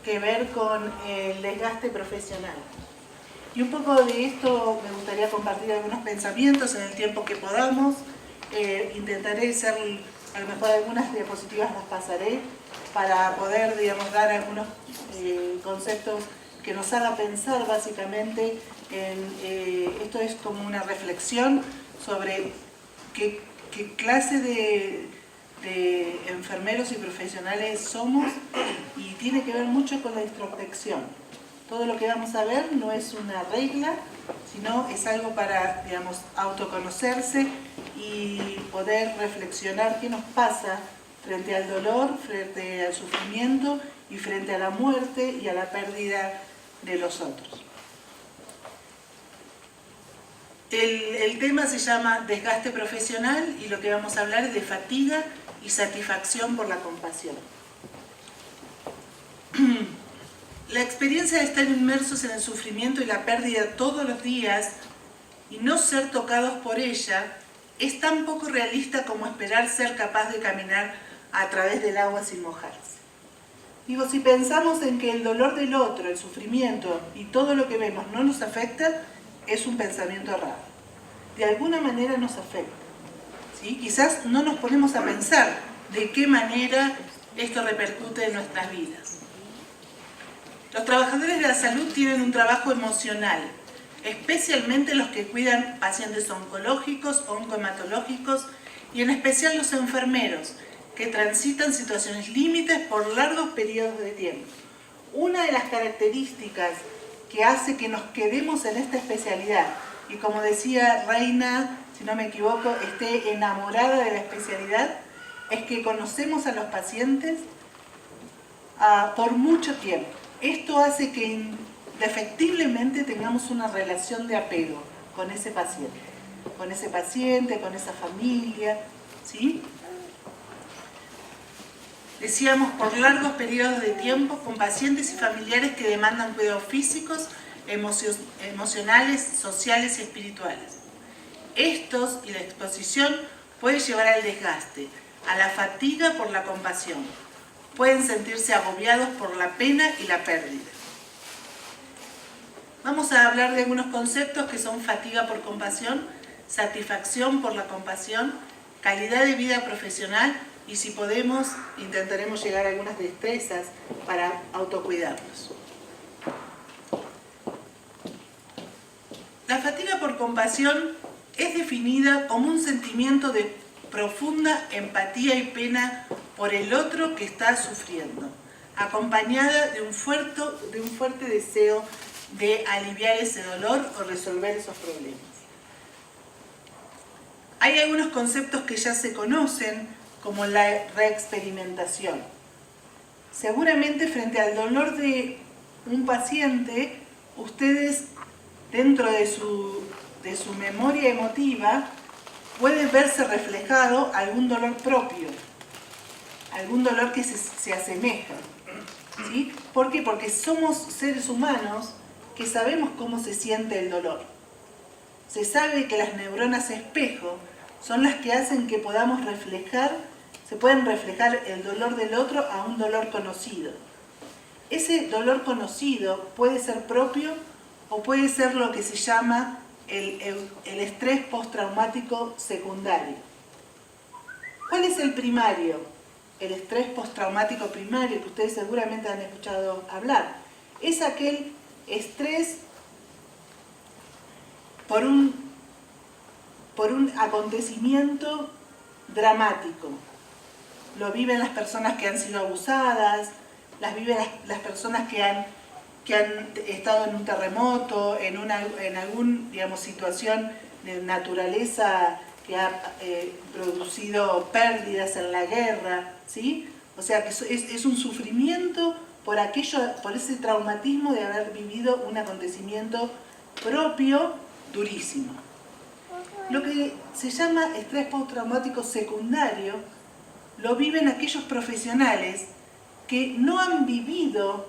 que ver con el desgaste profesional. Y un poco de esto me gustaría compartir algunos pensamientos en el tiempo que podamos. Intentaré ser, a lo mejor algunas diapositivas las pasaré para poder, digamos, dar algunos conceptos que nos haga pensar básicamente en, esto es como una reflexión sobre qué clase de enfermeros y profesionales somos, y tiene que ver mucho con la introspección. Todo lo que vamos a ver no es una regla, sino es algo para, digamos, autoconocerse y poder reflexionar qué nos pasa frente al dolor, frente al sufrimiento y frente a la muerte y a la pérdida de los otros. El tema se llama desgaste profesional y lo que vamos a hablar es de fatiga y satisfacción por la compasión. La experiencia de estar inmersos en el sufrimiento y la pérdida todos los días y no ser tocados por ella es tan poco realista como esperar ser capaz de caminar a través del agua sin mojarse. Digo, si pensamos en que el dolor del otro, el sufrimiento y todo lo que vemos no nos afecta, es un pensamiento errado. De alguna manera nos afecta, ¿sí? Quizás no nos ponemos a pensar de qué manera esto repercute en nuestras vidas. Los trabajadores de la salud tienen un trabajo emocional, especialmente los que cuidan pacientes oncológicos, oncohematológicos y en especial los enfermeros, que transitan situaciones límites por largos periodos de tiempo. Una de las características que hace que nos quedemos en esta especialidad, y como decía Reina, si no me equivoco, esté enamorada de la especialidad, es que conocemos a los pacientes por mucho tiempo. Esto hace que indefectiblemente tengamos una relación de apego con ese paciente, con esa familia, ¿sí? Decíamos, por largos periodos de tiempo, con pacientes y familiares que demandan cuidados físicos, emocionales, sociales y espirituales. Estos y la exposición pueden llevar al desgaste, a la fatiga por la compasión. Pueden sentirse agobiados por la pena y la pérdida. Vamos a hablar de algunos conceptos que son fatiga por compasión, satisfacción por la compasión, calidad de vida profesional y, si podemos, intentaremos llegar a algunas destrezas para autocuidarnos. La fatiga por compasión es definida como un sentimiento de profunda empatía y pena por el otro que está sufriendo, acompañada de un fuerte deseo de aliviar ese dolor o resolver esos problemas. Hay algunos conceptos que ya se conocen, como la reexperimentación. Seguramente frente al dolor de un paciente, ustedes, dentro de su memoria emotiva, puede verse reflejado algún dolor propio, algún dolor que se asemeja, ¿sí? ¿Por qué? Porque somos seres humanos que sabemos cómo se siente el dolor. Se sabe que las neuronas espejo son las que hacen que podamos se pueden reflejar el dolor del otro a un dolor conocido. Ese dolor conocido puede ser propio o puede ser lo que se llama el estrés postraumático secundario. ¿Cuál es el primario? El estrés postraumático primario, que ustedes seguramente han escuchado hablar. Es aquel estrés por un acontecimiento dramático. Lo viven las personas que han sido abusadas, las viven las personas que han estado en un terremoto, en alguna, digamos, situación de naturaleza que ha producido pérdidas en la guerra, ¿sí? O sea, que es un sufrimiento por ese traumatismo de haber vivido un acontecimiento propio durísimo. Lo que se llama estrés postraumático secundario lo viven aquellos profesionales que no han vivido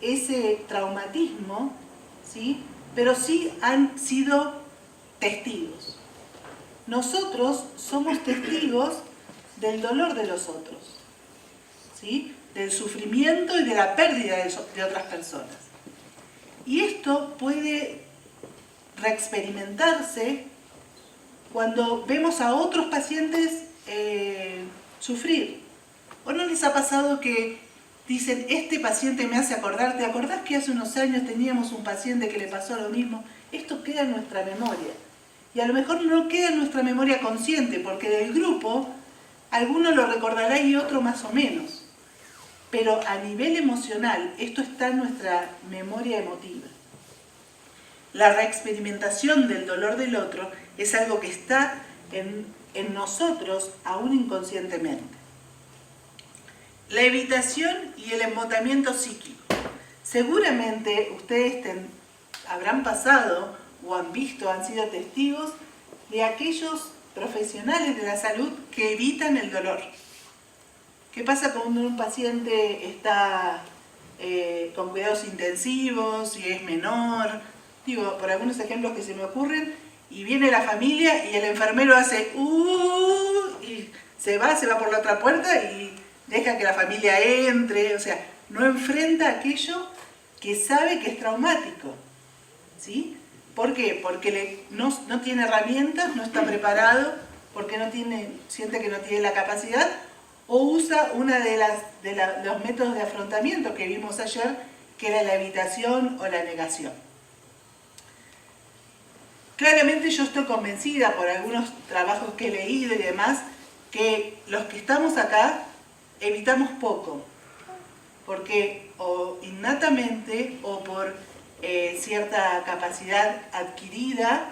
ese traumatismo, ¿sí? Pero sí han sido testigos. Nosotros somos testigos del dolor de los otros, ¿sí? del sufrimiento y de la pérdida de otras personas. Y esto puede reexperimentarse cuando vemos a otros pacientes sufrir. ¿O no les ha pasado que dicen, este paciente me hace acordar, ¿te acordás que hace unos años teníamos un paciente que le pasó lo mismo? Esto queda en nuestra memoria. Y a lo mejor no queda en nuestra memoria consciente, porque del grupo, alguno lo recordará y otro más o menos. Pero a nivel emocional, esto está en nuestra memoria emotiva. La reexperimentación del dolor del otro es algo que está en nosotros aún inconscientemente. La evitación y el embotamiento psíquico. Seguramente ustedes habrán pasado o han visto, han sido testigos de aquellos profesionales de la salud que evitan el dolor. ¿Qué pasa cuando un paciente está con cuidados intensivos y es menor? Digo, por algunos ejemplos que se me ocurren, y viene la familia y el enfermero hace y se va por la otra puerta y deja que la familia entre, o sea, no enfrenta aquello que sabe que es traumático, ¿sí? ¿Por qué? Porque no tiene herramientas, no está preparado, porque siente que no tiene la capacidad, o usa una de los métodos de afrontamiento que vimos ayer, que era la evitación o la negación. Claramente yo estoy convencida por algunos trabajos que he leído y demás, que los que estamos acá evitamos poco, porque o innatamente o por cierta capacidad adquirida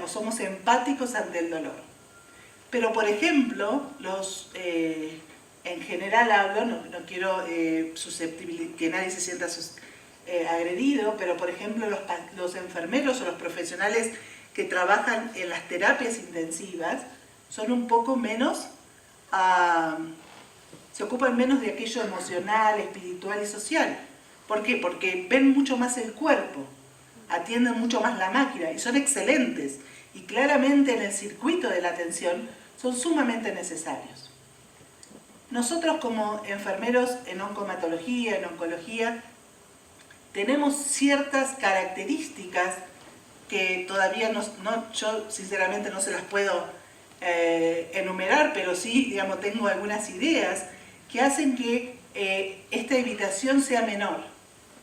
somos empáticos ante el dolor. Pero por ejemplo, en general hablo, no quiero que nadie se sienta agredido, pero por ejemplo los enfermeros o los profesionales que trabajan en las terapias intensivas son un poco menos, se ocupan menos de aquello emocional, espiritual y social. ¿Por qué? Porque ven mucho más el cuerpo, atienden mucho más la máquina y son excelentes. Y claramente en el circuito de la atención son sumamente necesarios. Nosotros como enfermeros en oncomatología, en oncología, tenemos ciertas características que todavía yo sinceramente no se las puedo enumerar, pero sí, tengo algunas ideas que hacen que esta evitación sea menor,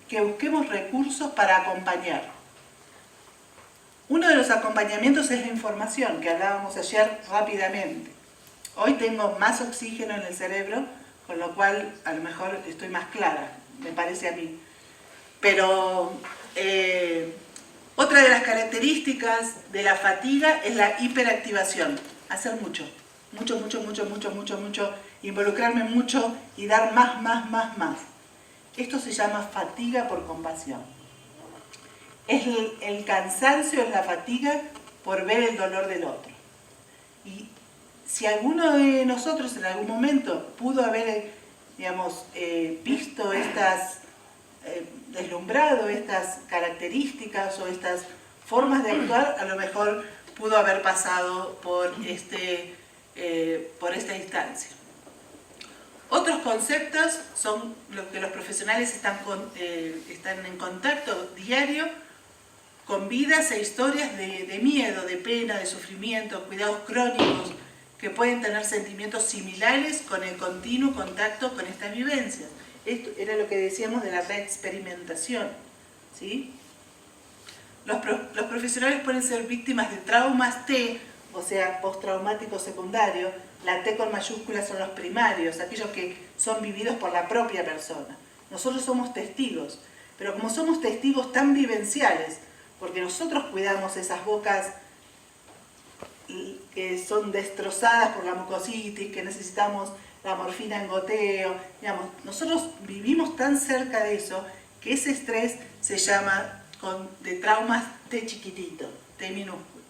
que busquemos recursos para acompañar. Uno de los acompañamientos es la información, que hablábamos ayer rápidamente. Hoy tengo más oxígeno en el cerebro, con lo cual a lo mejor estoy más clara, me parece a mí. Pero otra de las características de la fatiga es la hiperactivación. Hacer mucho, involucrarme mucho y dar más. Esto se llama fatiga por compasión. Es el cansancio, es la fatiga por ver el dolor del otro. Y si alguno de nosotros en algún momento pudo haber, visto deslumbrado estas características o estas formas de actuar, a lo mejor pudo haber pasado por esta instancia. Otros conceptos son los que los profesionales están en contacto diario con vidas e historias de miedo, de pena, de sufrimiento, cuidados crónicos, que pueden tener sentimientos similares con el continuo contacto con estas vivencias. Esto era lo que decíamos de la reexperimentación, ¿sí? Los profesionales pueden ser víctimas de traumas T, o sea, postraumático secundario. La T con mayúsculas son los primarios, aquellos que son vividos por la propia persona. Nosotros somos testigos, pero como somos testigos tan vivenciales, porque nosotros cuidamos esas bocas que son destrozadas por la mucositis, que necesitamos la morfina en goteo, nosotros vivimos tan cerca de eso que ese estrés se llama de traumas T chiquitito, T minúsculo,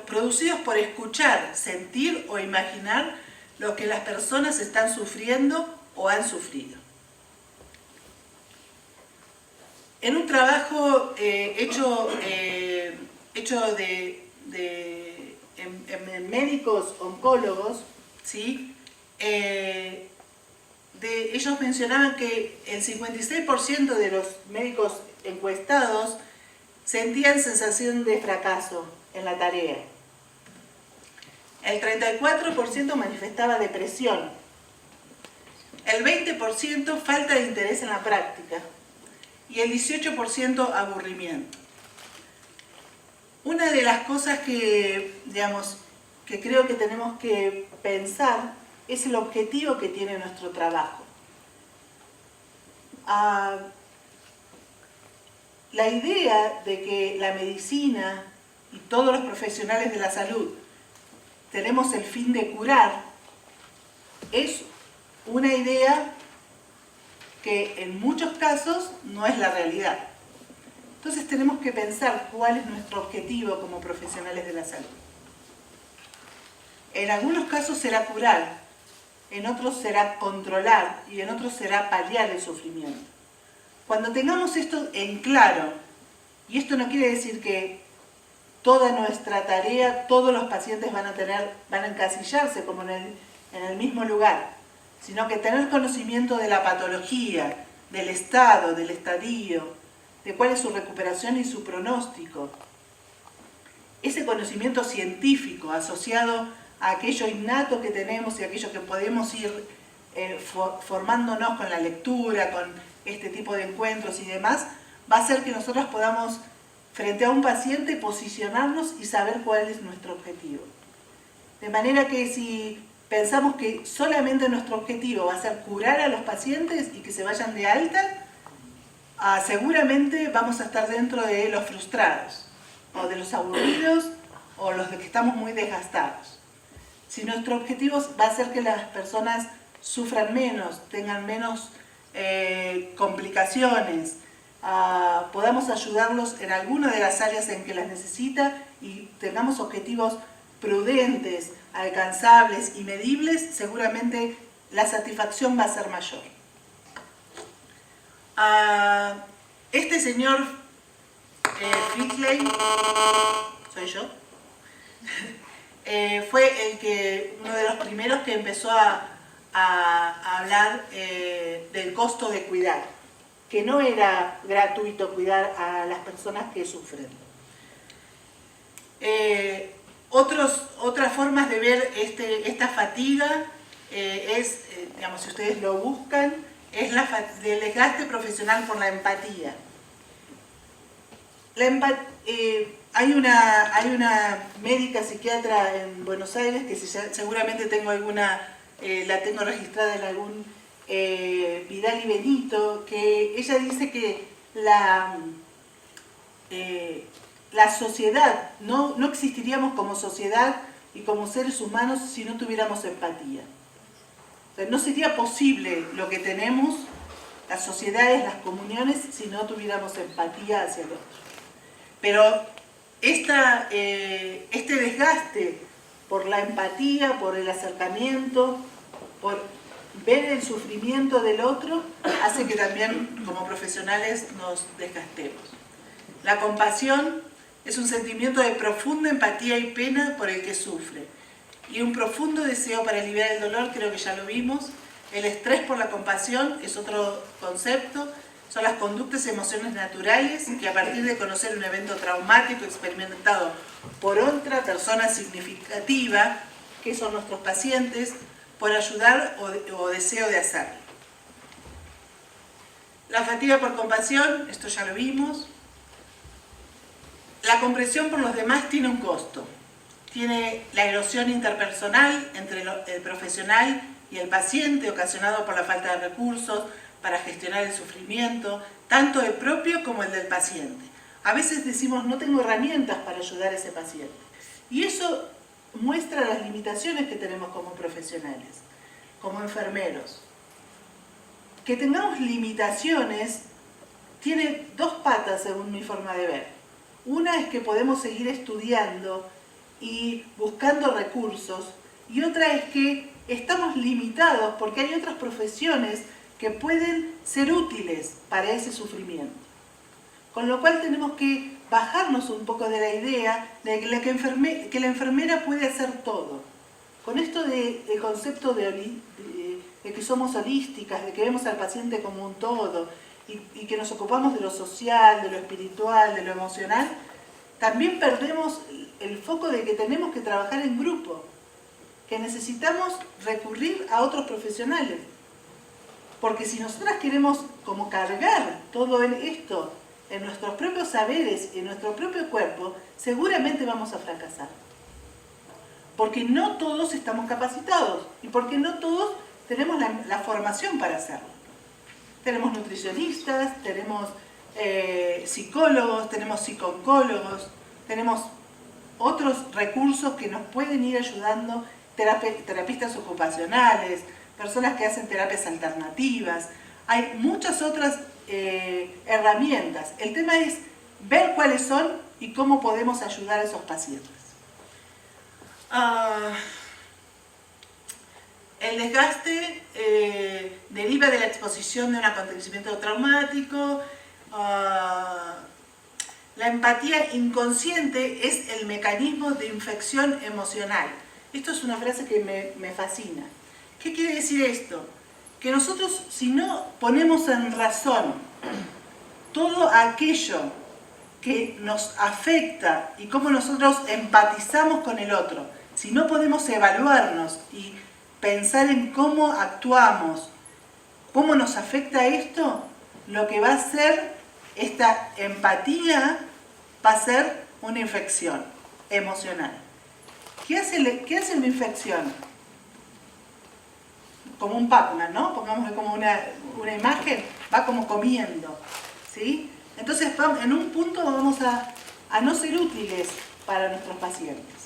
producidos por escuchar, sentir o imaginar lo que las personas están sufriendo o han sufrido. En un trabajo hecho en médicos oncólogos, ¿sí? ellos mencionaban que el 56% de los médicos encuestados sentían sensación de fracaso en la tarea. El 34% manifestaba depresión. El 20% falta de interés en la práctica. Y el 18% aburrimiento. Una de las cosas que creo que tenemos que pensar es el objetivo que tiene nuestro trabajo. La idea de que la medicina y todos los profesionales de la salud tenemos el fin de curar es una idea que en muchos casos no es la realidad. Entonces tenemos que pensar cuál es nuestro objetivo como profesionales de la salud. En algunos casos será curar, en otros será controlar y en otros será paliar el sufrimiento. Cuando tengamos esto en claro, y esto no quiere decir que toda nuestra tarea, todos los pacientes van a encasillarse como en el mismo lugar, sino que tener conocimiento de la patología, del estado, del estadio, de cuál es su recuperación y su pronóstico. Ese conocimiento científico asociado a aquello innato que tenemos y aquello que podemos ir formándonos con la lectura, con este tipo de encuentros y demás, va a hacer que nosotros podamos, frente a un paciente, posicionarnos y saber cuál es nuestro objetivo. De manera que si pensamos que solamente nuestro objetivo va a ser curar a los pacientes y que se vayan de alta, seguramente vamos a estar dentro de los frustrados, o de los aburridos, o los de que estamos muy desgastados. Si nuestro objetivo va a ser que las personas sufran menos, tengan menos complicaciones, podamos ayudarlos en alguna de las áreas en que las necesita y tengamos objetivos prudentes, alcanzables y medibles, seguramente la satisfacción va a ser mayor. Este señor Figley, soy yo, fue uno de los primeros que empezó a hablar del costo de cuidar, que no era gratuito cuidar a las personas que sufren. Otras formas de ver esta fatiga digamos, si ustedes lo buscan, es el desgaste profesional por la empatía. Hay una médica psiquiatra en Buenos Aires que seguramente la tengo registrada en algún Vidal y Benito, que ella dice que la sociedad, no existiríamos como sociedad y como seres humanos si no tuviéramos empatía. O sea, no sería posible lo que tenemos, las sociedades, las comuniones, si no tuviéramos empatía hacia el otro. Pero este desgaste por la empatía, por el acercamiento, por ver el sufrimiento del otro, hace que también como profesionales nos desgastemos. La compasión es un sentimiento de profunda empatía y pena por el que sufre, y un profundo deseo para aliviar el dolor, creo que ya lo vimos. El estrés por la compasión es otro concepto. Son las conductas y emociones naturales que a partir de conocer un evento traumático experimentado por otra persona significativa, que son nuestros pacientes, por ayudar o deseo de hacerlo. La fatiga por compasión, esto ya lo vimos. La comprensión por los demás tiene un costo. Tiene la erosión interpersonal entre el profesional y el paciente, ocasionado por la falta de recursos para gestionar el sufrimiento, tanto el propio como el del paciente. A veces decimos, no tengo herramientas para ayudar a ese paciente. Y eso muestra las limitaciones que tenemos como profesionales, como enfermeros. Que tengamos limitaciones tiene dos patas según mi forma de ver. Una es que podemos seguir estudiando y buscando recursos, y otra es que estamos limitados porque hay otras profesiones que pueden ser útiles para ese sufrimiento. Con lo cual tenemos que bajarnos un poco de la idea de que la enfermera puede hacer todo. Con esto del concepto de de que somos holísticas, de que vemos al paciente como un todo y que nos ocupamos de lo social, de lo espiritual, de lo emocional, también perdemos el foco de que tenemos que trabajar en grupo, que necesitamos recurrir a otros profesionales. Porque si nosotras queremos como cargar todo esto en nuestros propios saberes, en nuestro propio cuerpo, seguramente vamos a fracasar. Porque no todos estamos capacitados y porque no todos tenemos la formación para hacerlo. Tenemos nutricionistas, tenemos psicólogos, tenemos psicooncólogos, tenemos otros recursos que nos pueden ir ayudando, terapistas ocupacionales, personas que hacen terapias alternativas. Hay muchas otras herramientas. El tema es ver cuáles son y cómo podemos ayudar a esos pacientes. El desgaste deriva de la exposición de un acontecimiento traumático. La empatía inconsciente es el mecanismo de infección emocional. Esto es una frase que me fascina. ¿Qué quiere decir esto? Que nosotros, si no ponemos en razón todo aquello que nos afecta y cómo nosotros empatizamos con el otro, si no podemos evaluarnos y pensar en cómo actuamos, cómo nos afecta esto, lo que va a hacer esta empatía va a ser una infección emocional. ¿Qué hace una infección? Como un Pac-Man, ¿no? Pongámosle como una imagen, va como comiendo, ¿sí? Entonces, en un punto vamos a no ser útiles para nuestros pacientes.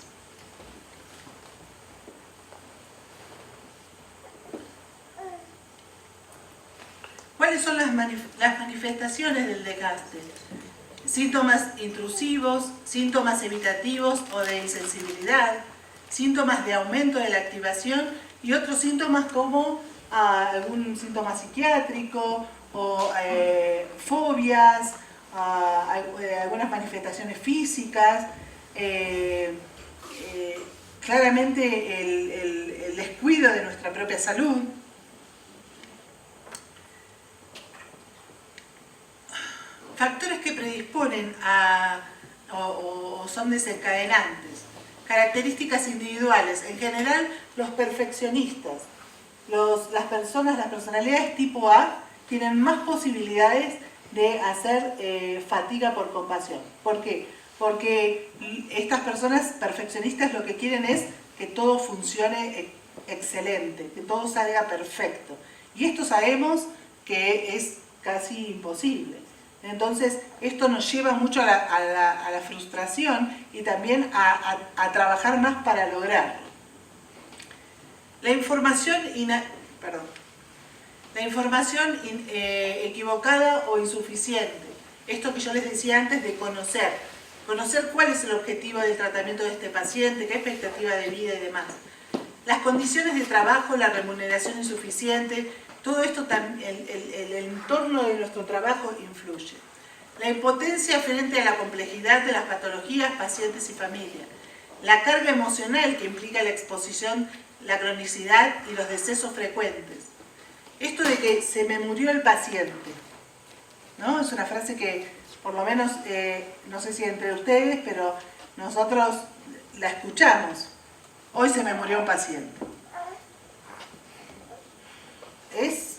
¿Cuáles son las manifestaciones del desgaste? Síntomas intrusivos, síntomas evitativos o de insensibilidad, síntomas de aumento de la activación y otros síntomas como algún síntoma psiquiátrico o fobias, algunas manifestaciones físicas, claramente el descuido de nuestra propia salud. Factores que predisponen o son desencadenantes. Características individuales. En general, los perfeccionistas, las personalidades tipo A, tienen más posibilidades de hacer fatiga por compasión. ¿Por qué? Porque estas personas perfeccionistas lo que quieren es que todo funcione excelente, que todo salga perfecto. Y esto sabemos que es casi imposible. Entonces, esto nos lleva mucho a la frustración y también a trabajar más para lograrlo. La información equivocada o insuficiente. Esto que yo les decía antes de conocer. Conocer cuál es el objetivo del tratamiento de este paciente, qué expectativa de vida y demás. Las condiciones de trabajo, la remuneración insuficiente, todo esto, el entorno de nuestro trabajo influye. La impotencia frente a la complejidad de las patologías, pacientes y familia. La carga emocional que implica la exposición, la cronicidad y los decesos frecuentes. Esto de que se me murió el paciente, ¿no? Es una frase que, por lo menos, no sé si entre ustedes, pero nosotros la escuchamos. Hoy se me murió un paciente. Es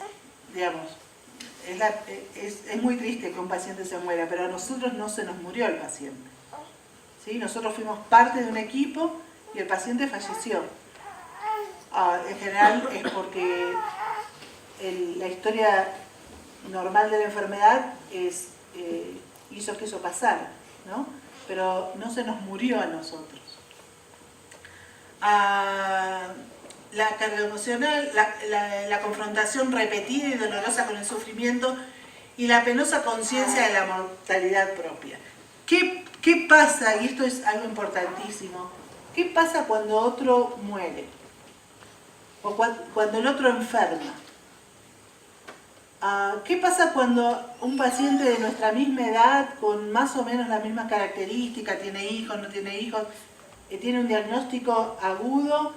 muy triste que un paciente se muera, pero a nosotros no se nos murió el paciente. ¿Sí? Nosotros fuimos parte de un equipo y el paciente falleció. En general es porque la historia normal de la enfermedad hizo que eso pasara, ¿no? Pero no se nos murió a nosotros. La carga emocional, la confrontación repetida y dolorosa con el sufrimiento y la penosa conciencia de la mortalidad propia. ¿Qué pasa? Y esto es algo importantísimo. ¿Qué pasa cuando otro muere? O cuando el otro enferma. ¿Qué pasa cuando un paciente de nuestra misma edad, con más o menos las mismas características, tiene hijos, no tiene hijos, tiene un diagnóstico agudo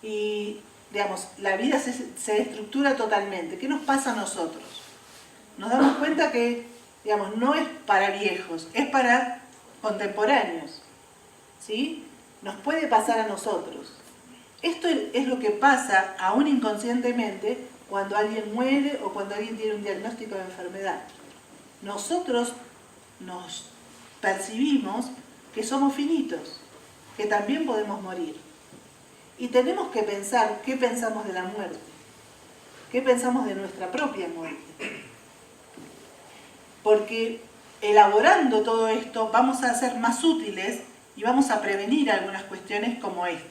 y digamos, la vida se estructura totalmente. ¿Qué nos pasa a nosotros? Nos damos cuenta que, digamos, no es para viejos, es para contemporáneos, ¿sí? Nos puede pasar a nosotros. Esto es lo que pasa, aún inconscientemente, cuando alguien muere o cuando alguien tiene un diagnóstico de enfermedad. Nosotros nos percibimos que somos finitos, que también podemos morir. Y tenemos que pensar qué pensamos de la muerte, qué pensamos de nuestra propia muerte. Porque elaborando todo esto vamos a ser más útiles y vamos a prevenir algunas cuestiones como estas.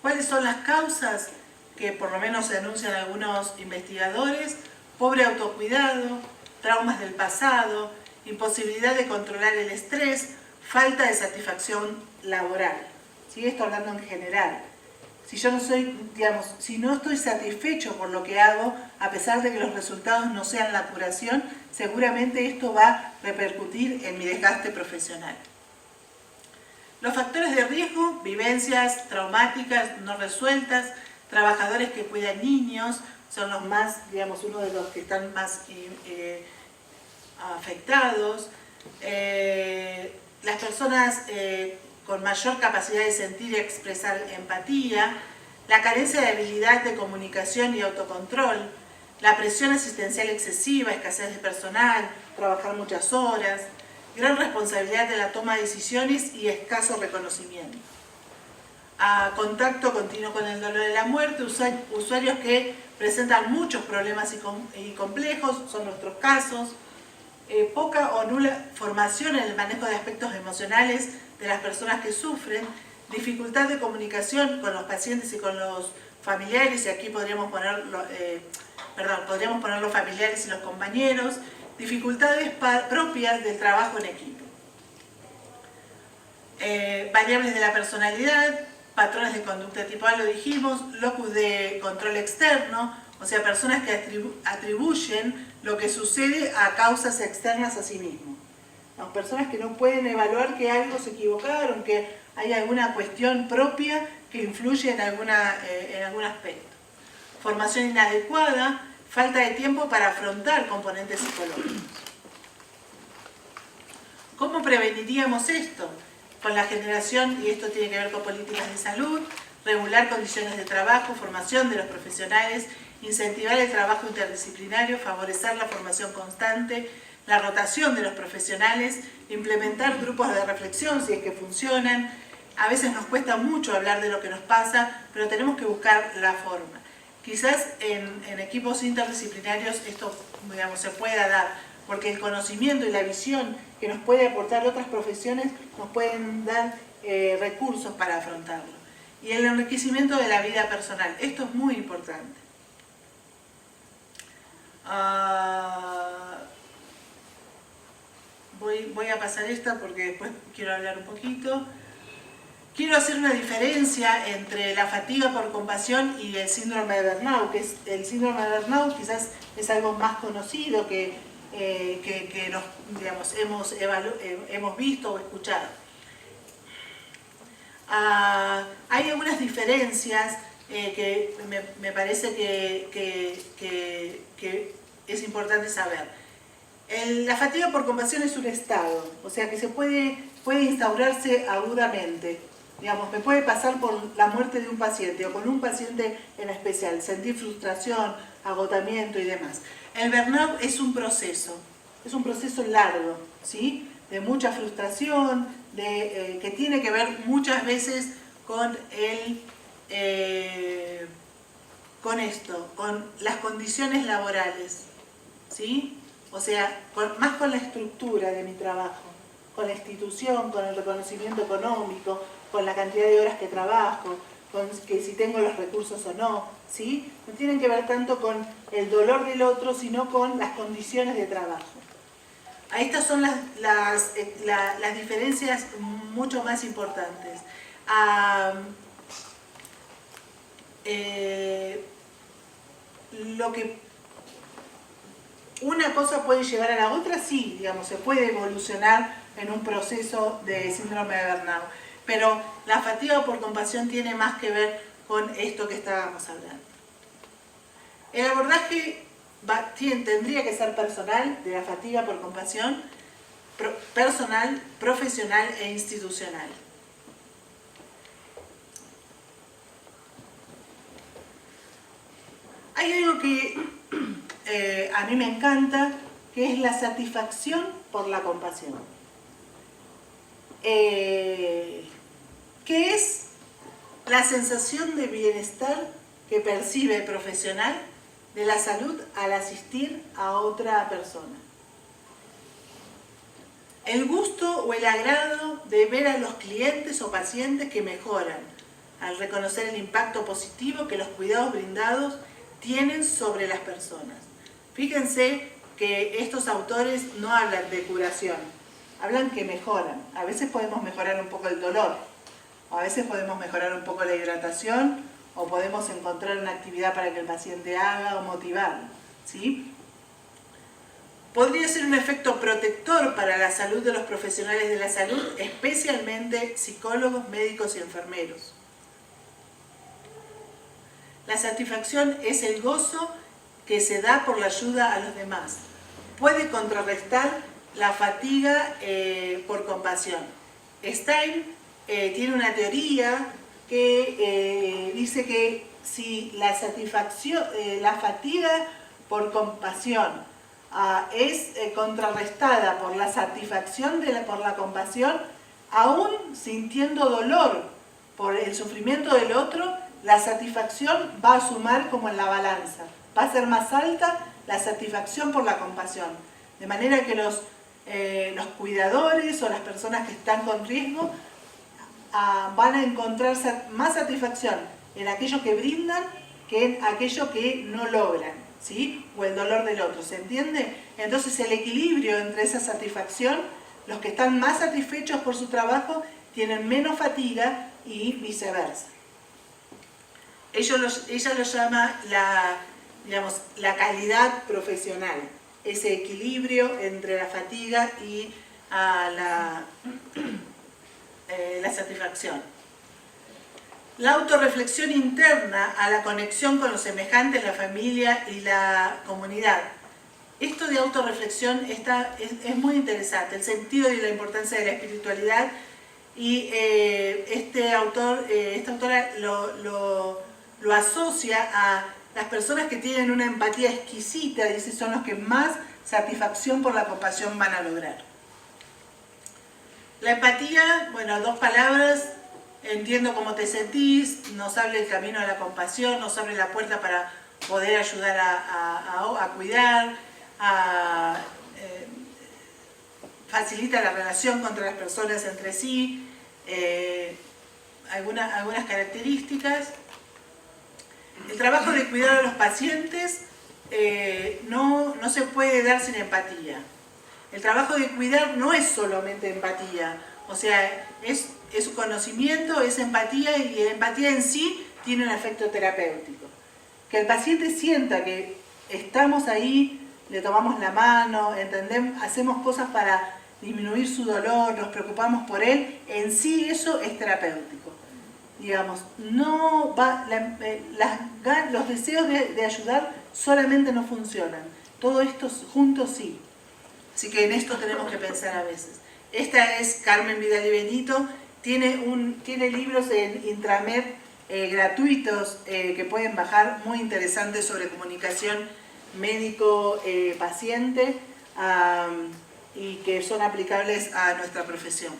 ¿Cuáles son las causas que por lo menos se anuncian algunos investigadores? Pobre autocuidado, traumas del pasado, imposibilidad de controlar el estrés, falta de satisfacción laboral. ¿Sí? Esto hablando en general. Si yo no soy, digamos, si no estoy satisfecho por lo que hago, a pesar de que los resultados no sean la curación, seguramente esto va a repercutir en mi desgaste profesional. Los factores de riesgo, vivencias traumáticas no resueltas, trabajadores que cuidan niños, son los más, digamos, uno de los que están más afectados. Las personas con mayor capacidad de sentir y expresar empatía, la carencia de habilidad de comunicación y autocontrol, la presión asistencial excesiva, escasez de personal, trabajar muchas horas, gran responsabilidad de la toma de decisiones y escaso reconocimiento. Contacto continuo con el dolor de la muerte, usuarios que presentan muchos problemas y complejos, son nuestros casos, poca o nula formación en el manejo de aspectos emocionales de las personas que sufren, dificultad de comunicación con los pacientes y con los familiares, y aquí podríamos poner los familiares y los compañeros, dificultades propias del trabajo en equipo. Variables de la personalidad, patrones de conducta tipo A, lo dijimos, locus de control externo, o sea, personas que atribuyen lo que sucede a causas externas a sí mismos. Las personas que no pueden evaluar que algo se equivocaron, que hay alguna cuestión propia que influye en algún aspecto. Formación inadecuada, falta de tiempo para afrontar componentes psicológicos. ¿Cómo preveniríamos esto? Con la generación, y esto tiene que ver con políticas de salud, regular condiciones de trabajo, formación de los profesionales, incentivar el trabajo interdisciplinario, favorecer la formación constante, la rotación de los profesionales, implementar grupos de reflexión si es que funcionan. A veces nos cuesta mucho hablar de lo que nos pasa, pero tenemos que buscar la forma. Quizás en equipos interdisciplinarios esto, digamos, se pueda dar, porque el conocimiento y la visión que nos puede aportar otras profesiones nos pueden dar recursos para afrontarlo. Y el enriquecimiento de la vida personal, esto es muy importante. Voy a pasar esta porque después quiero hablar un poquito. Quiero hacer una diferencia entre la fatiga por compasión y el síndrome de burnout, que es el síndrome de burnout quizás es algo más conocido que nos, digamos, hemos visto o escuchado. Hay algunas diferencias que me parece que es importante saber. La fatiga por compasión es un estado, o sea que se puede instaurarse agudamente. Digamos, me puede pasar por la muerte de un paciente o con un paciente en especial, sentir frustración, agotamiento y demás. El burnout es un proceso largo, ¿sí? De mucha frustración, que tiene que ver muchas veces con con las condiciones laborales, ¿sí? O sea, más con la estructura de mi trabajo, con la institución, con el reconocimiento económico, con la cantidad de horas que trabajo, con que si tengo los recursos o no, ¿sí? No tienen que ver tanto con el dolor del otro, sino con las condiciones de trabajo. Estas son las diferencias mucho más importantes. Lo que una cosa puede llevar a la otra, sí, digamos, se puede evolucionar en un proceso de síndrome de burnout. Pero la fatiga por compasión tiene más que ver con esto que estábamos hablando. El abordaje tendría que ser personal, de la fatiga por compasión, personal, profesional e institucional. Hay algo que a mí me encanta, que es la satisfacción por la compasión. Que es la sensación de bienestar que percibe el profesional de la salud al asistir a otra persona. El gusto o el agrado de ver a los clientes o pacientes que mejoran, al reconocer el impacto positivo que los cuidados brindados tienen sobre las personas. Fíjense que estos autores no hablan de curación, hablan que mejoran. A veces podemos mejorar un poco el dolor, a veces podemos mejorar un poco la hidratación, o podemos encontrar una actividad para que el paciente haga o motivarlo, ¿sí? Podría ser un efecto protector para la salud de los profesionales de la salud, especialmente psicólogos, médicos y enfermeros. La satisfacción es el gozo que se da por la ayuda a los demás. Puede contrarrestar la fatiga por compasión. Stein tiene una teoría que dice que si la fatiga por compasión es contrarrestada por la satisfacción por la compasión, aún sintiendo dolor por el sufrimiento del otro, la satisfacción va a sumar como en la balanza. Va a ser más alta la satisfacción por la compasión. De manera que los cuidadores o las personas que están con riesgo van a encontrar más satisfacción en aquello que brindan que en aquello que no logran, ¿sí? O el dolor del otro, ¿se entiende? Entonces el equilibrio entre esa satisfacción, los que están más satisfechos por su trabajo tienen menos fatiga y viceversa. Ella lo llama la calidad profesional, ese equilibrio entre la fatiga y la satisfacción. La autorreflexión interna a la conexión con los semejantes, la familia y la comunidad. Esto de autorreflexión es muy interesante, el sentido y la importancia de la espiritualidad, y esta autora lo asocia a las personas que tienen una empatía exquisita, dice, son los que más satisfacción por la compasión van a lograr. La empatía, bueno, 2 palabras: entiendo cómo te sentís, nos abre el camino a la compasión, nos abre la puerta para poder ayudar a cuidar, facilita la relación entre las personas entre sí, algunas características. El trabajo de cuidar a los pacientes no se puede dar sin empatía. El trabajo de cuidar no es solamente empatía, o sea, es conocimiento, es empatía, y la empatía en sí tiene un efecto terapéutico. Que el paciente sienta que estamos ahí, le tomamos la mano, entendemos, hacemos cosas para disminuir su dolor, nos preocupamos por él, en sí eso es terapéutico. Digamos, no va, los deseos de ayudar solamente no funcionan, todo esto juntos sí. Así que en esto tenemos que pensar a veces. Esta es Carmen Vidal y Benito, tiene libros en Intramed gratuitos que pueden bajar, muy interesantes, sobre comunicación médico-paciente y que son aplicables a nuestra profesión.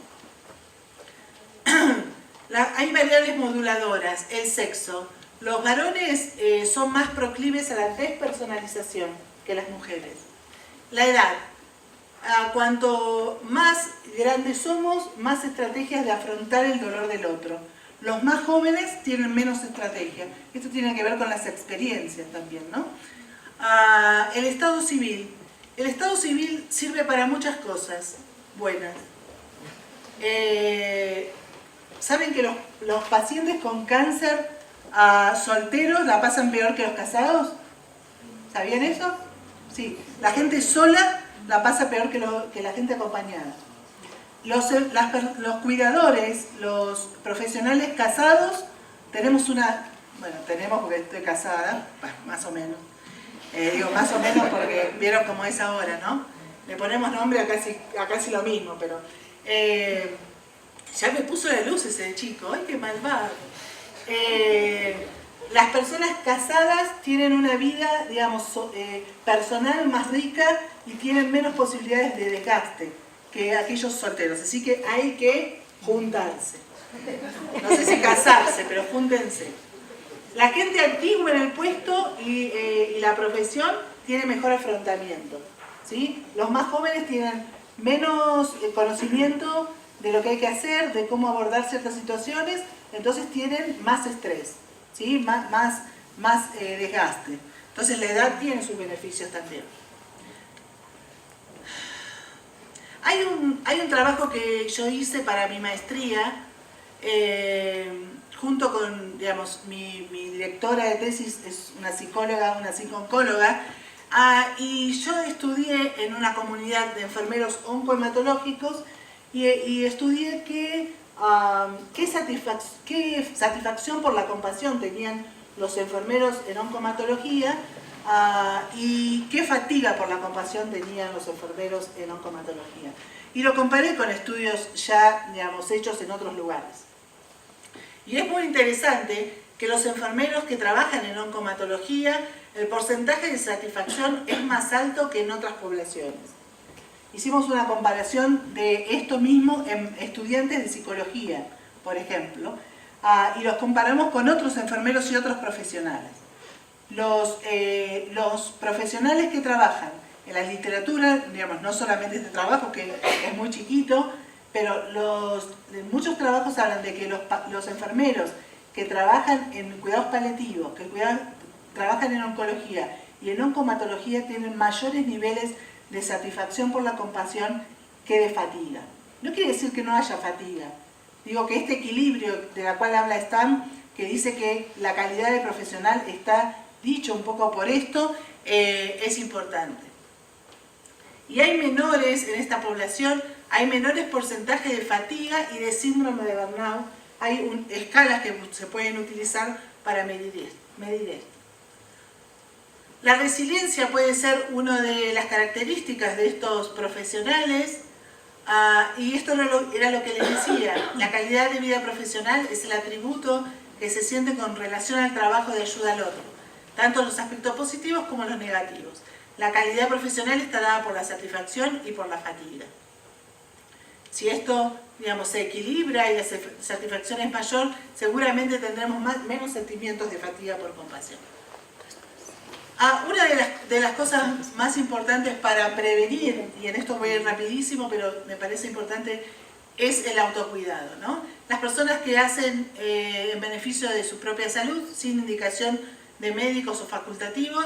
Hay variables moduladoras, el sexo. Los varones son más proclives a la despersonalización que las mujeres. La edad. Cuanto más grandes somos, más estrategias de afrontar el dolor del otro. Los más jóvenes tienen menos estrategia. Esto tiene que ver con las experiencias también, ¿no? El estado civil. El estado civil sirve para muchas cosas buenas. ¿Saben que los pacientes con cáncer solteros la pasan peor que los casados? ¿Sabían eso? Sí. La gente sola la pasa peor que la gente acompañada. Los cuidadores, los profesionales casados, tenemos tenemos porque estoy casada, más o menos. Digo más o menos porque vieron cómo es ahora, ¿no? Le ponemos nombre a casi lo mismo, pero... ya me puso la luz ese chico, ¡ay, qué malvado! Las personas casadas tienen una vida, digamos, personal más rica y tienen menos posibilidades de desgaste que aquellos solteros. Así que hay que juntarse. No sé si casarse, pero júntense. La gente antigua en el puesto y la profesión tiene mejor afrontamiento, ¿sí? Los más jóvenes tienen menos conocimiento de lo que hay que hacer, de cómo abordar ciertas situaciones, entonces tienen más estrés, ¿sí? más desgaste. Entonces la edad tiene sus beneficios también. Hay un trabajo que yo hice para mi maestría, junto con, digamos, mi directora de tesis es una psicóloga, una psico-oncóloga, y yo estudié en una comunidad de enfermeros oncohematológicos y estudié qué satisfacción por la compasión tenían los enfermeros en oncohematología y qué fatiga por la compasión tenían los enfermeros en oncohematología. Y lo comparé con estudios ya, digamos, hechos en otros lugares. Y es muy interesante que los enfermeros que trabajan en oncohematología, el porcentaje de satisfacción es más alto que en otras poblaciones. Hicimos una comparación de esto mismo en estudiantes de psicología, por ejemplo, y los comparamos con otros enfermeros y otros profesionales. Los profesionales que trabajan en la literatura, digamos, no solamente este trabajo que es muy chiquito, pero muchos trabajos hablan de que los enfermeros que trabajan en cuidados paliativos, que trabajan en oncología y en oncohematología tienen mayores niveles de satisfacción por la compasión que de fatiga. No quiere decir que no haya fatiga. Digo que este equilibrio de la cual habla Stam, que dice que la calidad del profesional está dicho un poco por esto, es importante. Y hay menores en esta población, hay menores porcentajes de fatiga y de síndrome de burnout. Hay escalas que se pueden utilizar para medir esto. La resiliencia puede ser una de las características de estos profesionales, y esto era lo que les decía. La calidad de vida profesional es el atributo que se siente con relación al trabajo de ayuda al otro, tanto los aspectos positivos como los negativos. La calidad profesional está dada por la satisfacción y por la fatiga. Si esto, digamos, se equilibra y la satisfacción es mayor, seguramente tendremos menos sentimientos de fatiga por compasión. Una de las cosas más importantes para prevenir, y en esto voy a ir rapidísimo, pero me parece importante, es el autocuidado, ¿no? Las personas que hacen en beneficio de su propia salud, sin indicación de médicos o facultativos,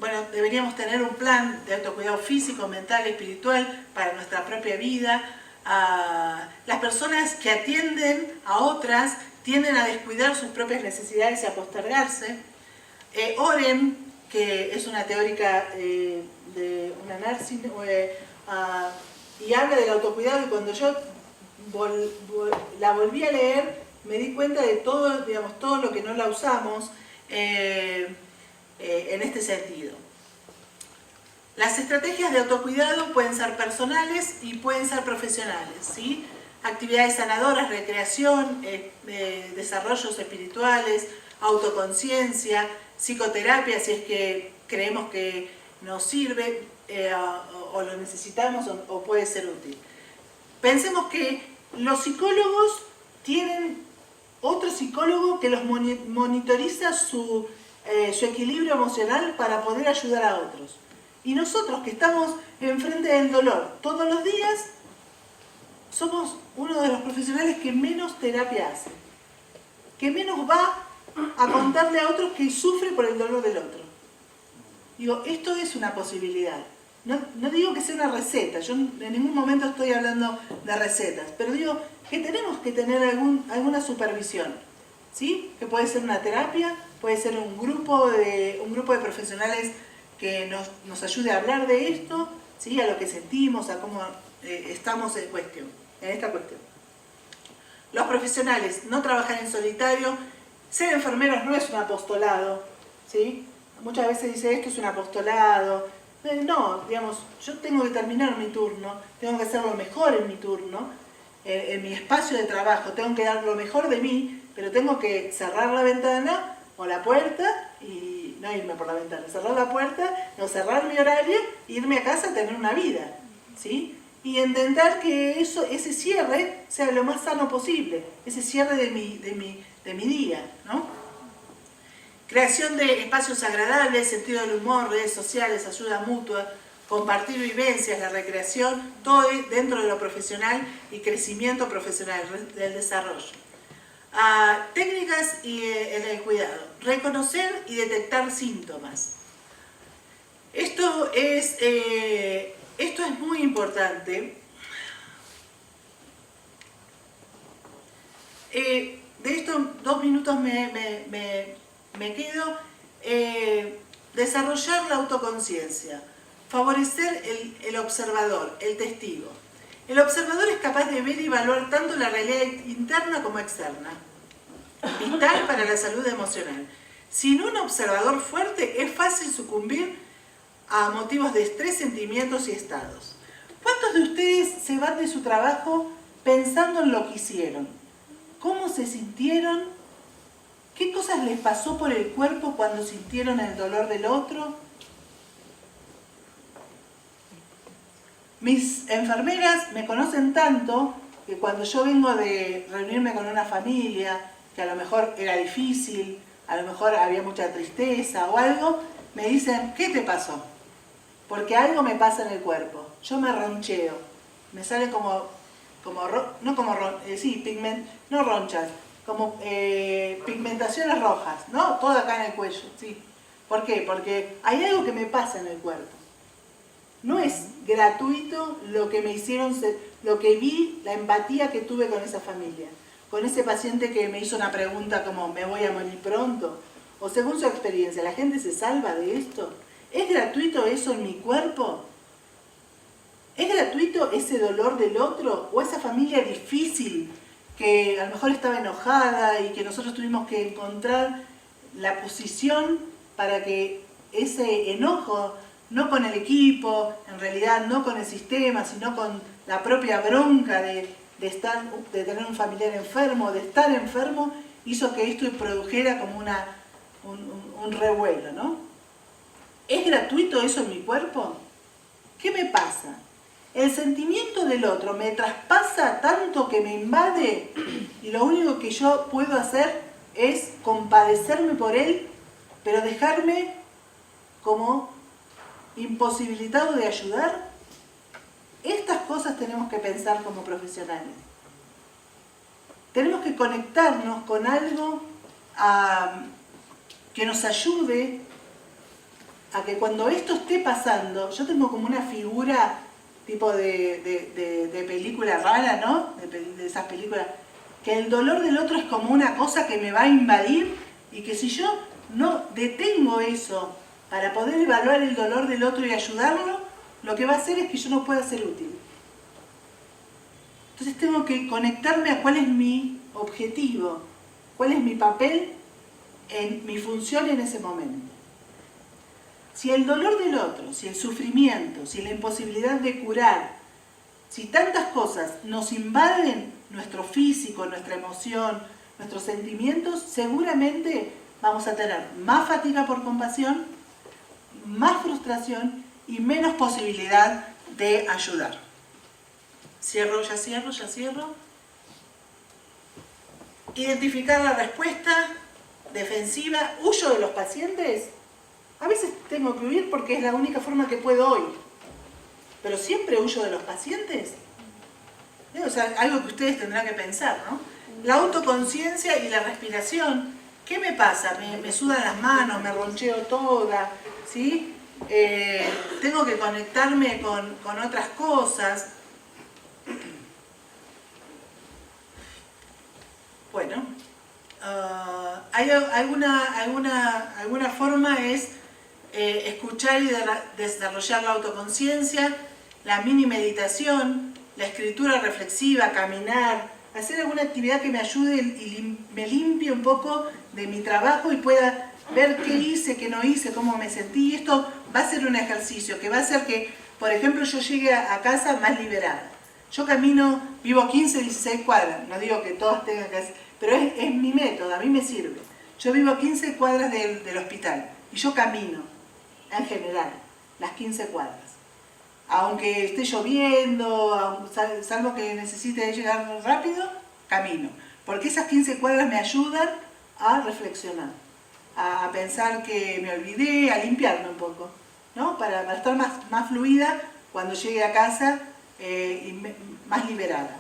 bueno, deberíamos tener un plan de autocuidado físico, mental y espiritual para nuestra propia vida. Las personas que atienden a otras tienden a descuidar sus propias necesidades y a postergarse. Oren, que es una teórica de una nursing, y habla del autocuidado, y cuando yo la volví a leer me di cuenta de todo, digamos, todo lo que no la usamos en este sentido. Las estrategias de autocuidado pueden ser personales y pueden ser profesionales, ¿sí? Actividades sanadoras, recreación, desarrollos espirituales, autoconciencia, psicoterapia si es que creemos que nos sirve o lo necesitamos o puede ser útil. Pensemos que los psicólogos tienen otro psicólogo que los monitoriza su equilibrio emocional para poder ayudar a otros. Y nosotros que estamos enfrente del dolor todos los días, somos uno de los profesionales que menos terapia hace, que menos va a contarle a otros que sufre por el dolor del otro. Digo, esto es una posibilidad. No digo que sea una receta, yo en ningún momento estoy hablando de recetas, pero digo que tenemos que tener alguna supervisión, ¿sí? Que puede ser una terapia, puede ser un grupo de profesionales que nos ayude a hablar de esto, ¿sí? A lo que sentimos, a cómo estamos en esta cuestión. Los profesionales no trabajan en solitario. Ser enfermeros no es un apostolado, ¿sí? Muchas veces dice esto es un apostolado. No, digamos, yo tengo que terminar mi turno, tengo que hacer lo mejor en mi turno, en mi espacio de trabajo, tengo que dar lo mejor de mí, pero tengo que cerrar la ventana o la puerta y no irme por la ventana, cerrar la puerta, no cerrar mi horario, irme a casa a tener una vida, ¿sí? Y intentar que ese cierre sea lo más sano posible, ese cierre de mi día, ¿no? Creación de espacios agradables, sentido del humor, redes sociales, ayuda mutua, compartir vivencias, la recreación, todo dentro de lo profesional y crecimiento profesional, del desarrollo. Técnicas en el cuidado. Reconocer y detectar síntomas. Esto es muy importante. De estos 2 minutos me quedo. Desarrollar la autoconciencia. Favorecer el observador, el testigo. El observador es capaz de ver y evaluar tanto la realidad interna como externa. Vital para la salud emocional. Sin un observador fuerte es fácil sucumbir a motivos de estrés, sentimientos y estados. ¿Cuántos de ustedes se van de su trabajo pensando en lo que hicieron? ¿Cómo se sintieron? ¿Qué cosas les pasó por el cuerpo cuando sintieron el dolor del otro? Mis enfermeras me conocen tanto que cuando yo vengo de reunirme con una familia, que a lo mejor era difícil, a lo mejor había mucha tristeza o algo, me dicen, ¿qué te pasó? Porque algo me pasa en el cuerpo. Yo me roncheo. Me salen no ronchas, como pigmentaciones rojas, ¿no? Todo acá en el cuello, ¿sí? ¿Por qué? Porque hay algo que me pasa en el cuerpo. No es gratuito lo que me hicieron, lo que vi, la empatía que tuve con esa familia, con ese paciente que me hizo una pregunta como ¿me voy a morir pronto? O según su experiencia, ¿la gente se salva de esto? ¿Es gratuito eso en mi cuerpo? ¿Es gratuito ese dolor del otro? ¿O esa familia difícil que a lo mejor estaba enojada y que nosotros tuvimos que encontrar la posición para que ese enojo, no con el equipo, en realidad no con el sistema, sino con la propia bronca de tener un familiar enfermo, de estar enfermo, hizo que esto produjera como un revuelo, ¿no? ¿Es gratuito eso en mi cuerpo? ¿Qué me pasa? El sentimiento del otro me traspasa tanto que me invade y lo único que yo puedo hacer es compadecerme por él, pero dejarme como imposibilitado de ayudar. Estas cosas tenemos que pensar como profesionales. Tenemos que conectarnos con algo que nos ayude a que cuando esto esté pasando, yo tengo como una figura tipo de película rara, ¿no? De esas películas, que el dolor del otro es como una cosa que me va a invadir y que si yo no detengo eso para poder evaluar el dolor del otro y ayudarlo, lo que va a hacer es que yo no pueda ser útil. Entonces tengo que conectarme a cuál es mi objetivo, cuál es mi papel, en mi función en ese momento. Si el dolor del otro, si el sufrimiento, si la imposibilidad de curar, si tantas cosas nos invaden nuestro físico, nuestra emoción, nuestros sentimientos, seguramente vamos a tener más fatiga por compasión, más frustración y menos posibilidad de ayudar. Cierro. Identificar la respuesta defensiva. ¿Huyo de los pacientes? A veces tengo que huir porque es la única forma que puedo hoy. ¿Pero siempre huyo de los pacientes? O sea, algo que ustedes tendrán que pensar, ¿no? La autoconciencia y la respiración. ¿Qué me pasa? Me sudan las manos, me roncheo toda, ¿sí? Tengo que conectarme con otras cosas. Bueno, hay alguna forma es escuchar y desarrollar la autoconciencia, la mini meditación, la escritura reflexiva, caminar, hacer alguna actividad que me ayude y me limpie un poco de mi trabajo y pueda ver qué hice, qué no hice, cómo me sentí. Y esto va a ser un ejercicio que va a hacer que, por ejemplo, yo llegue a casa más liberada. Yo camino, vivo 15, 16 cuadras, no digo que todas tengan que hacer, pero es mi método, a mí me sirve. Yo vivo a 15 cuadras del hospital y yo camino, en general, las 15 cuadras. Aunque esté lloviendo, salvo que necesite llegar rápido, camino. Porque esas 15 cuadras me ayudan a reflexionar, a pensar que me olvidé, a limpiarme un poco, ¿no? Para estar más fluida cuando llegue a casa y más liberada.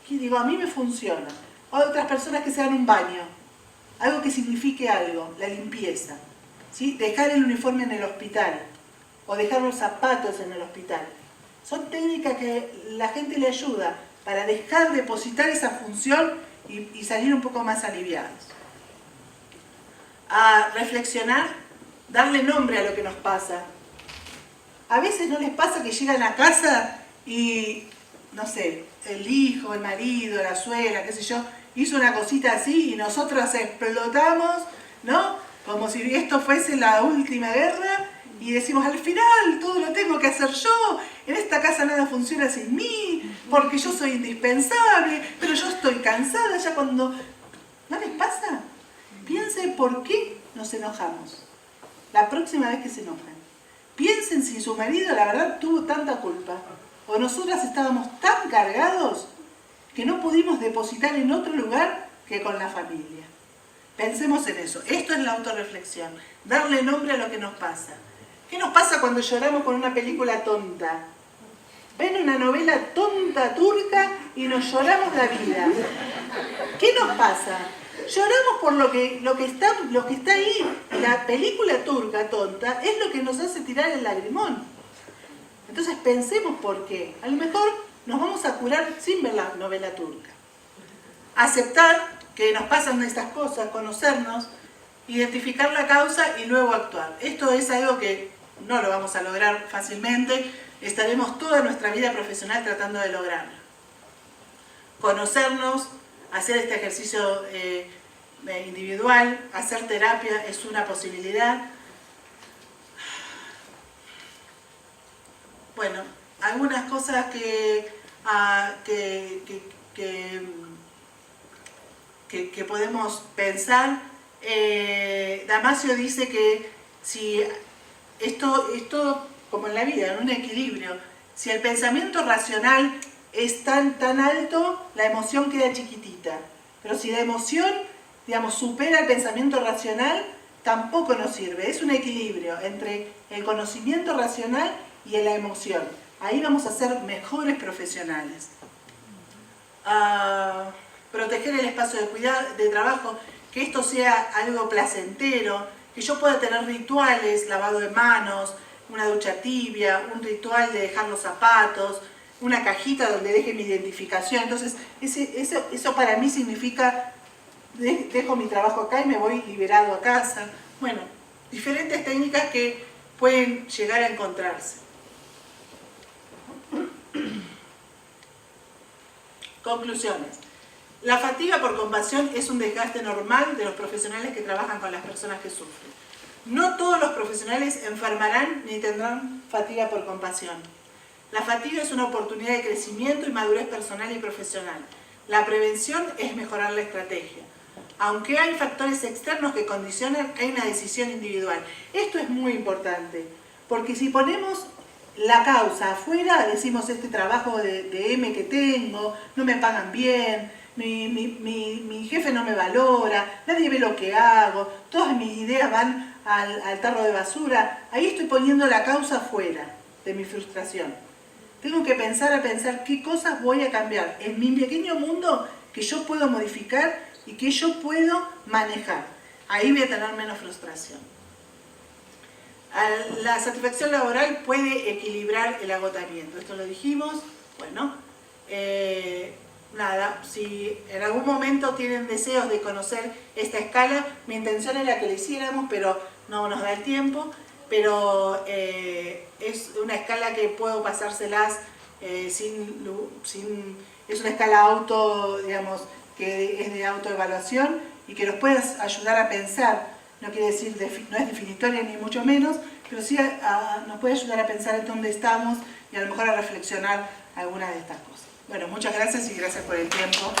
Y digo, a mí me funciona. Hay otras personas que se dan un baño, algo que signifique algo, la limpieza, ¿sí? Dejar el uniforme en el hospital o dejar los zapatos en el hospital. Son técnicas que la gente le ayuda para dejar de depositar esa función y salir un poco más aliviados. A reflexionar, darle nombre a lo que nos pasa. A veces no les pasa que llegan a casa y, no sé, el hijo, el marido, la suegra, qué sé yo, hizo una cosita así y nosotros explotamos, ¿no? Como si esto fuese la última guerra. Y decimos, al final todo lo tengo que hacer yo, en esta casa nada funciona sin mí, porque yo soy indispensable, pero yo estoy cansada ya cuando... ¿No les pasa? Piensen por qué nos enojamos la próxima vez que se enojan. Piensen si su marido, la verdad, tuvo tanta culpa, o nosotras estábamos tan cargados que no pudimos depositar en otro lugar que con la familia. Pensemos en eso. Esto es la autorreflexión, darle nombre a lo que nos pasa. ¿Qué nos pasa cuando lloramos con una película tonta? Ven una novela tonta turca y nos lloramos la vida. ¿Qué nos pasa? Lloramos por lo que está ahí. La película turca tonta es lo que nos hace tirar el lagrimón. Entonces pensemos por qué. A lo mejor nos vamos a curar sin ver la novela turca. Aceptar que nos pasan estas cosas, conocernos, identificar la causa y luego actuar. Esto es algo que no lo vamos a lograr fácilmente, estaremos toda nuestra vida profesional tratando de lograrlo. Conocernos, hacer este ejercicio individual, hacer terapia es una posibilidad. Bueno, algunas cosas que podemos pensar. Damasio dice que si esto como en la vida, en un equilibrio, si el pensamiento racional es tan alto, la emoción queda chiquitita. Pero si la emoción, digamos, supera el pensamiento racional, tampoco nos sirve. Es un equilibrio entre el conocimiento racional y la emoción. Ahí vamos a ser mejores profesionales. Proteger el espacio de trabajo, que esto sea algo placentero, que yo pueda tener rituales, lavado de manos, una ducha tibia, un ritual de dejar los zapatos, una cajita donde deje mi identificación. Entonces, eso para mí significa, dejo mi trabajo acá y me voy liberado a casa. Bueno, diferentes técnicas que pueden llegar a encontrarse. Conclusiones. La fatiga por compasión es un desgaste normal de los profesionales que trabajan con las personas que sufren. No todos los profesionales enfermarán ni tendrán fatiga por compasión. La fatiga es una oportunidad de crecimiento y madurez personal y profesional. La prevención es mejorar la estrategia. Aunque hay factores externos que condicionan, hay una decisión individual. Esto es muy importante, porque si ponemos la causa afuera, decimos este trabajo de M que tengo, no me pagan bien, mi jefe no me valora, nadie ve lo que hago, todas mis ideas van al tarro de basura. Ahí estoy poniendo la causa afuera de mi frustración. Tengo que pensar qué cosas voy a cambiar en mi pequeño mundo que yo puedo modificar y que yo puedo manejar. Ahí voy a tener menos frustración. La satisfacción laboral puede equilibrar el agotamiento. Esto lo dijimos. Bueno, nada, si en algún momento tienen deseos de conocer esta escala, mi intención era que lo hiciéramos, pero no nos da el tiempo. pero es una escala que puedo pasárselas es una escala auto, digamos, que es de autoevaluación y que nos puede ayudar a pensar. No quiere decir, no es definitoria ni mucho menos, pero sí nos puede ayudar a pensar en dónde estamos y a lo mejor a reflexionar algunas de estas cosas. Bueno, muchas gracias y gracias por el tiempo.